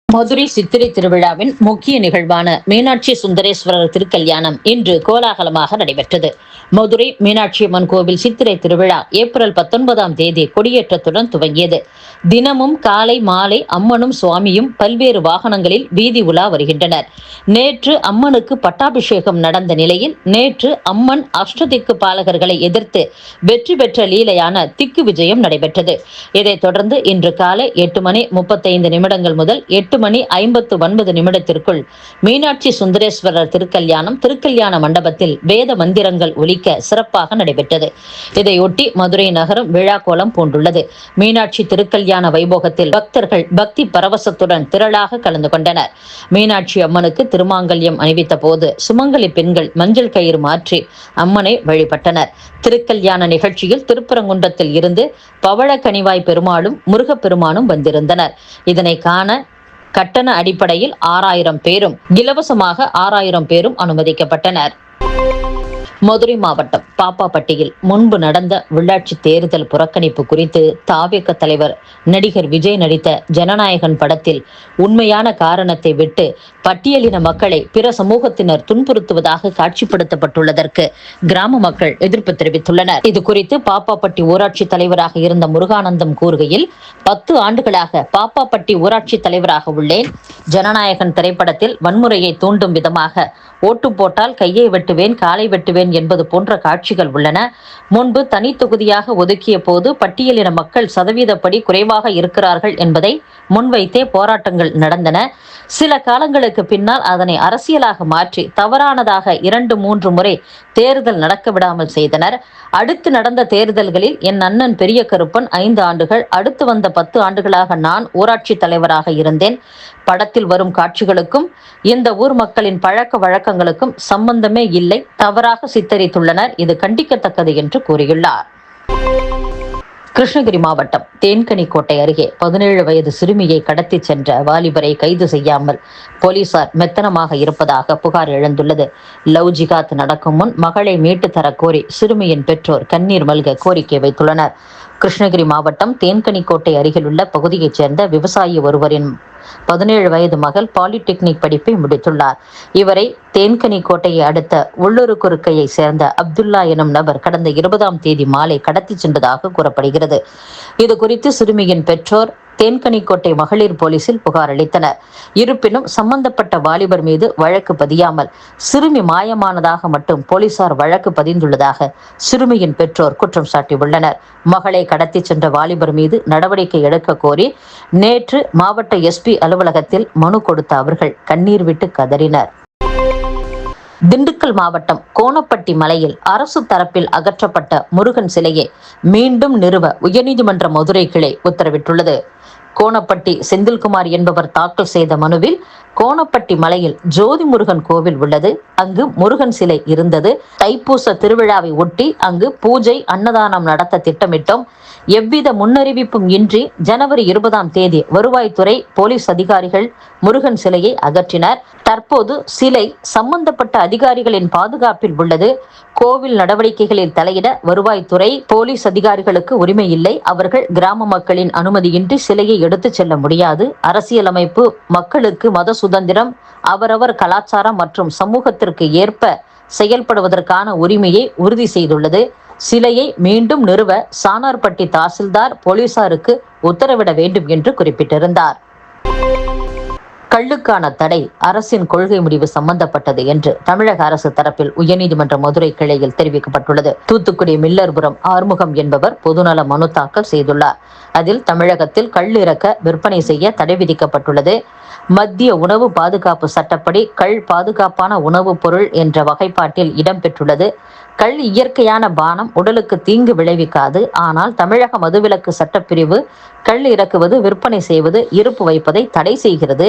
மதுரை சித்திரை திருவிழாவின் முக்கிய நிகழ்வான மீனாட்சி சுந்தரேஸ்வரர் திருக்கல்யாணம் இன்று கோலாகலமாக நடைபெற்றது. மதுரை மீனாட்சி அம்மன் கோவில் சித்திரை திருவிழா ஏப்ரல் 19ஆம் தேதி கொடியேற்றத்துடன் துவங்கியது. தினமும் காலை மாலை அம்மனும் சுவாமியும் பல்வேறு வாகனங்களில் வீதி உலா வருகின்றனர். நேற்று அம்மனுக்கு பட்டாபிஷேகம் நடந்த நிலையில் நேற்று அம்மன் அஷ்டதிக்கு பாலகர்களை எதிர்த்து வெற்றி பெற்ற லீலையான திக்கு விஜயம் நடைபெற்றது. இதைத் தொடர்ந்து இன்று காலை 8:35 முதல் 8:59 மீனாட்சி சுந்தரேஸ்வரர் திருக்கல்யாண மண்டபத்தில் வேத மந்திரங்கள் ஒலிக்க சிறப்பாக நடைபெற்றது. இதையொட்டி மதுரை நகரம் விழாக்கோலம் பூண்டுள்ளது. மீனாட்சி திருக்கல்யாண வைபோகத்தில் பக்தர்கள் பக்தி பரவசத்துடன் திரளாக கலந்து கொண்டனர். மீனாட்சி அம்மனுக்கு திருமாங்கல்யம் அணிவித்த போது சுமங்கலி பெண்கள் மஞ்சள் கயிறு மாற்றி அம்மனை வழிபட்டனர். திருக்கல்யாண நிகழ்ச்சியில் திருப்பரங்குன்றத்தில் இருந்து பவளக்கனிவாய் பெருமாளும் முருகப்பெருமானும் வந்திருந்தனர். இதனை காண கட்டண அடிப்படையில் 6000 பேரும் இலவசமாக 6000 பேரும் அனுமதிக்கப்பட்டனர். மதுரை மாவட்டம் பாப்பாப்பட்டியில் முன்பு நடந்த உள்ளாட்சி தேர்தல் புறக்கணிப்பு குறித்து தாவேக தலைவர் நடிகர் விஜய் நடித்த ஜனநாயகன் படத்தில் உண்மையான காரணத்தை விட்டு பட்டியலின மக்களை பிற சமூகத்தினர் துன்புறுத்துவதாக காட்சிப்படுத்தப்பட்டுள்ளதற்கு கிராம மக்கள் எதிர்ப்பு தெரிவித்துள்ளனர். இது குறித்து பாப்பாப்பட்டி ஊராட்சி தலைவராக இருந்த முருகானந்தம் கூறுகையில், 10 ஆண்டுகளாக பாப்பாப்பட்டி ஊராட்சி தலைவராக உள்ளேன். ஜனநாயகன் திரைப்படத்தில் வன்முறையை தூண்டும் விதமாக ஓட்டு போட்டால் கையை வெட்டுவேன், காலை வெட்டுவேன் என்பது போன்ற காட்சிகள் உள்ளன. முன்பு தனி தொகுதியாக ஒதுக்கிய போது பட்டியலின மக்கள் சதவீதப்படி குறைவாக இருக்கிறார்கள் என்பதை முன்வைத்தே போராட்டங்கள் நடந்தன. சில காலங்களுக்கு பின்னால் அதனை அரசியலாக மாற்றி தவறானதாக 2-3 முறை தேர்தல் நடக்க விடாமல் செய்தனர். அடுத்து நடந்த தேர்தல்களில் என் அண்ணன் பெரிய கருப்பன் 5 ஆண்டுகள், அடுத்து வந்த 10 ஆண்டுகளாக நான் ஊராட்சி தலைவராக இருந்தேன். படத்தில் வரும் காட்சிகளுக்கும் இந்த ஊர் மக்களின் பழக்க வழக்கங்களுக்கும் சம்பந்தமே இல்லை, தவறாக சித்தரித்துள்ளனர். இது கண்டிக்கத்தக்கது என்று கூறியுள்ளார். கிருஷ்ணகிரி மாவட்டம் தேன்கனிக்கோட்டை அருகே 17 வயது சிறுமியை கடத்தி சென்ற வாலிபரை கைது செய்யாமல் போலீசார் மெத்தனமாக இருப்பதாக புகார் எழுந்துள்ளது. லவ் ஜிகாத் நடக்கும் முன் மகளை மீட்டு தர கோரி சிறுமியின் பெற்றோர் கண்ணீர் மல்க கோரிக்கை வைத்துள்ளனர். கிருஷ்ணகிரி மாவட்டம் தேன்கனிக்கோட்டை அருகில் உள்ள பகுதியைச் சேர்ந்த விவசாயி ஒருவரின் 17 வயது மகள் பாலிடெக்னிக் படிப்பை முடித்துள்ளார். இவரை தேன்கனிக்கோட்டையை அடுத்த உள்ளூருக்குறுக்கையை சேர்ந்த அப்துல்லா எனும் நபர் கடந்த 20ஆம் தேதி மாலை கடத்தி சென்றதாக கூறப்படுகிறது. இது குறித்து சிறுமியின் பெற்றோர் தேன்கனிக்கோட்டை மகளிர் போலீசில் புகார் அளித்தனர். இருப்பினும் சம்பந்தப்பட்ட வாலிபர் மீது வழக்கு பதியாமல் சிறுமி மாயமானதாக மட்டும் போலீசார் வழக்கு பதிந்துள்ளதாக சிறுமியின் பெற்றோர் குற்றம் சாட்டியுள்ளனர். மகளை கடத்தி சென்ற வாலிபர் மீது நடவடிக்கை எடுக்க கோரி நேற்று மாவட்ட எஸ்பி அலுவலகத்தில் மனு கொடுத்த அவர்கள் கண்ணீர் விட்டு கதறினர். திண்டுக்கல் மாவட்டம் கோணப்பட்டி மலையில் அரசு தரப்பில் அகற்றப்பட்ட முருகன் சிலையை மீண்டும் நிறுவ உயர்நீதிமன்ற மதுரை கிளை உத்தரவிட்டுள்ளது. கோணப்பட்டி செந்தில்குமார் என்பவர் தாக்கல் செய்த மனுவில் கோணப்பட்டி மலையில் ஜோதி முருகன் கோவில் உள்ளது. அங்கு முருகன் சிலை இருந்தது. தைப்பூச திருவிழாவை ஒட்டி அங்கு பூஜை, அன்னதானம் நடத்த திட்டமிட்டோம். எவ்வித முன்னறிவிப்பும் இன்றி ஜனவரி 20ஆம் தேதி வருவாய்த்துறை போலீஸ் அதிகாரிகள் முருகன் சிலையை அகற்றினர். தற்போது சிலை சம்பந்தப்பட்ட அதிகாரிகளின் பாதுகாப்பில் உள்ளது. கோவில் நடவடிக்கைகளில் தலையிட வருவாய்த்துறை போலீஸ் அதிகாரிகளுக்கு உரிமை இல்லை. அவர்கள் கிராம மக்களின் அனுமதியின்றி சிலையை எடுத்துச் செல்ல முடியாது. அரசியலமைப்பு மக்களுக்கு மத சுதந்திரம், அவரவர் கலாச்சாரம் மற்றும் சமூகத்திற்கு ஏற்ப செயல்படுவதற்கான உரிமையை உறுதி செய்துள்ளது. சிலையை மீண்டும் நிறுவ சானார்பட்டி தாசில்தார் போலீசாருக்கு உத்தரவிட வேண்டும் என்று குறிப்பிட்டிருந்தார். கள்ளுக்கான தடை அரசின் கொள்கை முடிவு சம்பந்தப்பட்டது என்று தமிழக அரசு தரப்பில் உயர்நீதிமன்ற மதுரை கிளையில் தெரிவிக்கப்பட்டுள்ளது. தூத்துக்குடி மில்லர்புரம் ஆறுமுகம் என்பவர் பொதுநல மனு தாக்கல் செய்துள்ளார். அதில் தமிழகத்தில் கள் இறக்க விற்பனை செய்ய தடை விதிக்கப்பட்டுள்ளது. மத்திய உணவு பாதுகாப்பு சட்டப்படி கள் பாதுகாப்பான உணவுப் பொருள் என்ற வகைப்பாட்டில் இடம்பெற்றுள்ளது. கள் இயற்கையான பானம், உடலுக்கு தீங்கு விளைவிக்காது. ஆனால் தமிழக மதுவிலக்கு சட்டப்பிரிவு கள் இறக்குவது, விற்பனை செய்வது, இருப்பு வைப்பதை தடை செய்கிறது.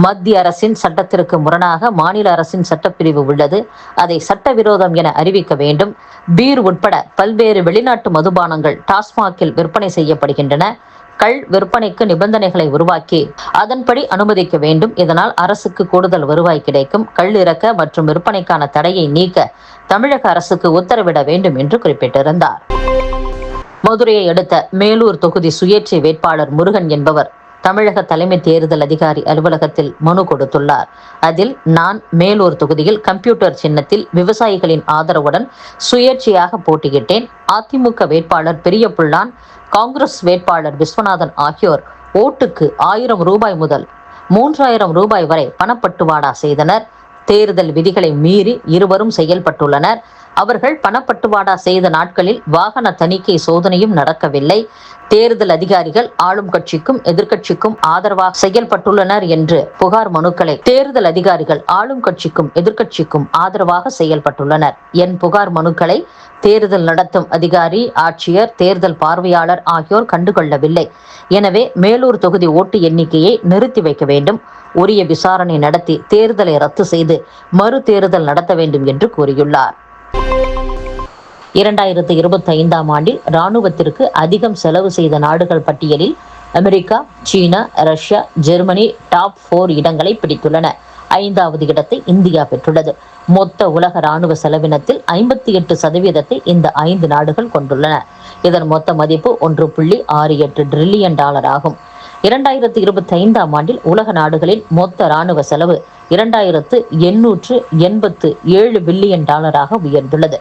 மத்திய அரசின் சட்டத்திற்கு முரணாக மாநில அரசின் சட்டப்பிரிவு உள்ளது. அதை சட்டவிரோதம் என அறிவிக்க வேண்டும். பீர் உட்பட பல்வேறு வெளிநாட்டு மதுபானங்கள் டாஸ்மாகில் விற்பனை செய்யப்படுகின்றன. கள் விற்பனைக்கு நிபந்தனைகளை உருவாக்கி அதன்படி அனுமதிக்க வேண்டும். இதனால் அரசுக்கு கூடுதல் வருவாய் கிடைக்கும். கள் இறக்க மற்றும் விற்பனைக்கான தடையை நீக்க தமிழக அரசுக்கு உத்தரவிட வேண்டும் என்று குறிப்பிட்டிருந்தார். மதுரையை அடுத்த மேலூர் தொகுதி சுயேட்சை வேட்பாளர் முருகன் என்பவர் தமிழக தலைமை தேர்தல் அதிகாரி அலுவலகத்தில் மனு கொடுத்துள்ளார். அதில் நான் மேலூர் தொகுதியில் கம்ப்யூட்டர் சின்னத்தில் விவசாயிகளின் ஆதரவுடன் சுயேட்சையாக போட்டியிட்டேன். அதிமுக வேட்பாளர் பெரியபுள்ளான், காங்கிரஸ் வேட்பாளர் விஸ்வநாதன் ஆகியோர் ஓட்டுக்கு 1000 ரூபாய் முதல் 3000 ரூபாய் வரை பணப்பட்டுவாடா செய்தனர். தேர்தல் விதிகளை மீறி இருவரும் செயல்பட்டுள்ளனர். அவர்கள் பணப்பட்டுவாடா செய்த நாட்களில் வாகன தணிக்கை சோதனையும் நடக்கவில்லை. தேர்தல் அதிகாரிகள் ஆளும் கட்சிக்கும் எதிர்க்கட்சிக்கும் ஆதரவாக செயல்பட்டுள்ளனர் என்று புகார் மனுக்களை தேர்தல் அதிகாரிகள் ஆளும் கட்சிக்கும் எதிர்க்கட்சிக்கும் ஆதரவாக செயல்பட்டுள்ளனர். என் புகார் மனுக்களை தேர்தல் நடத்தும் அதிகாரி, ஆட்சியர், தேர்தல் பார்வையாளர் ஆகியோர் கண்டுகொள்ளவில்லை. எனவே மேலூர் தொகுதி ஓட்டு எண்ணிக்கையை நிறுத்தி வைக்க வேண்டும். உரிய விசாரணை நடத்தி தேர்தலை ரத்து செய்து மறு தேர்தல் நடத்த வேண்டும் என்று கூறியுள்ளார். 2025ஆம் ஆண்டில் ராணுவத்திற்கு அதிகம் செலவு செய்த நாடுகள் பட்டியலில் அமெரிக்கா, சீனா, ரஷ்யா, ஜெர்மனி டாப் 4 இடங்களை பிடித்துள்ளன. 5வது இடத்தை இந்தியா பெற்றுள்ளது. மொத்த உலக ராணுவ செலவினத்தில் 58% இந்த 5 நாடுகள் கொண்டுள்ளன. இதன் மொத்த மதிப்பு $1.68 டிரில்லியன் ஆகும். 2025ஆம் ஆண்டில் உலக நாடுகளின் மொத்த ராணுவ செலவு $2887 பில்லியன் உயர்ந்துள்ளது.